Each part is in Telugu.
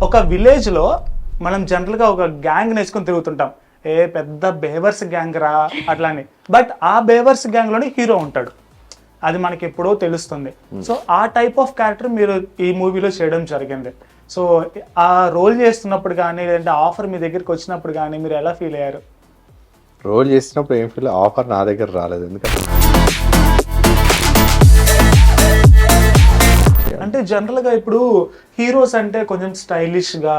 ఒక విలేజ్ లో మనం జనరల్ గా ఒక గ్యాంగ్ నేర్చుకుని తిరుగుతుంటాం, ఏ పెద్ద బేవర్స్ గ్యాంగ్ రా అట్లాని. బట్ ఆ బేవర్స్ గ్యాంగ్ లోనే హీరో ఉంటాడు, అది మనకి ఎప్పుడో తెలుస్తుంది. సో ఆ టైప్ ఆఫ్ క్యారెక్టర్ మీరు ఈ మూవీలో చేయడం జరిగింది. సో ఆ రోల్ చేస్తున్నప్పుడు కానీ లేదంటే ఆఫర్ మీ దగ్గరికి వచ్చినప్పుడు కానీ మీరు ఎలా ఫీల్ అయ్యారు? రోల్ చేసినప్పుడు ఏం ఫీల్, ఆఫర్ నా దగ్గర రాలేదు. ఎందుకంటే అంటే జనరల్ గా ఇప్పుడు హీరోస్ అంటే కొంచెం స్టైలిష్ గా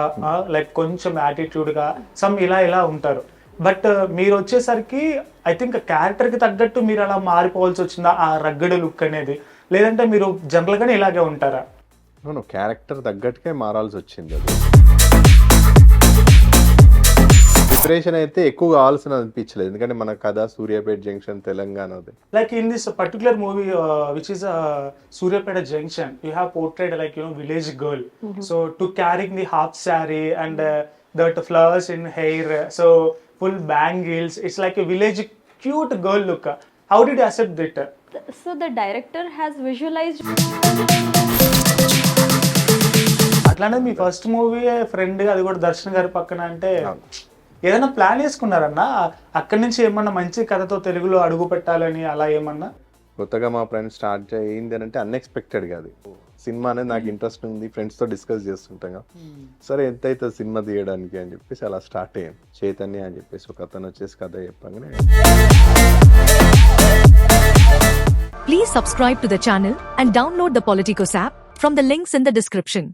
లైక్ కొంచెం యాటిట్యూడ్ గా సమ్ ఇలా ఉంటారు. బట్ మీరు వచ్చేసరికి ఐ థింక్ క్యారెక్టర్ కి తగ్గట్టు మీరు అలా మారిపోవాల్సి వచ్చిందా, ఆ రగ్గడ్ లుక్ అనేది, లేదంటే మీరు జనరల్ గానే ఇలాగే ఉంటారా? క్యారెక్టర్ తగ్గట్టుకే మారాల్సి వచ్చింది. అది ప్రిపరేషన్ అయితే ఎక్కువ కావాల్సిన అనిపించలేదు, ఎందుకంటే మన కథ సూర్యాపేట జంక్షన్, తెలంగాణది. Like in this particular movie, which is Suryapeta Junction, you have portrayed like village girl. So to carrying the half saree and that flowers in hair, so full bangles, it's like a village cute girl look. How did you accept it? So the director has visualized. అట్లానే మీ ఫస్ట్ మూవీ ఫ్రెండ్, అది కూడా దర్శన్ గారి పక్కన అంటే ఏదైనా ప్లాన్ చేసుకున్నారన్నా అక్కడి నుంచి ఏమన్నా మంచి కథతో తెలుగులో అడుగు పెట్టాలని అలా ఏమన్నా? కొత్తగా మా ఫ్రెండ్స్ స్టార్ట్ అయింది అని అంటే అన్ఎక్స్పెక్టెడ్ కాదు. సినిమా అనేది నాకు ఇంట్రెస్ట్ ఉంది, ఫ్రెండ్స్తో డిస్కస్ చేస్తుంటాం కదా, సరే ఎంత అవుతుంది సినిమా తీయడానికి అని చెప్పేసి అలా స్టార్ట్ అయ్యాం. చైతన్య అని చెప్పేసి ఒక అతను వచ్చేసి కథ చెప్పగానే. Please subscribe to the channel and download the Politicos app from the links in the description.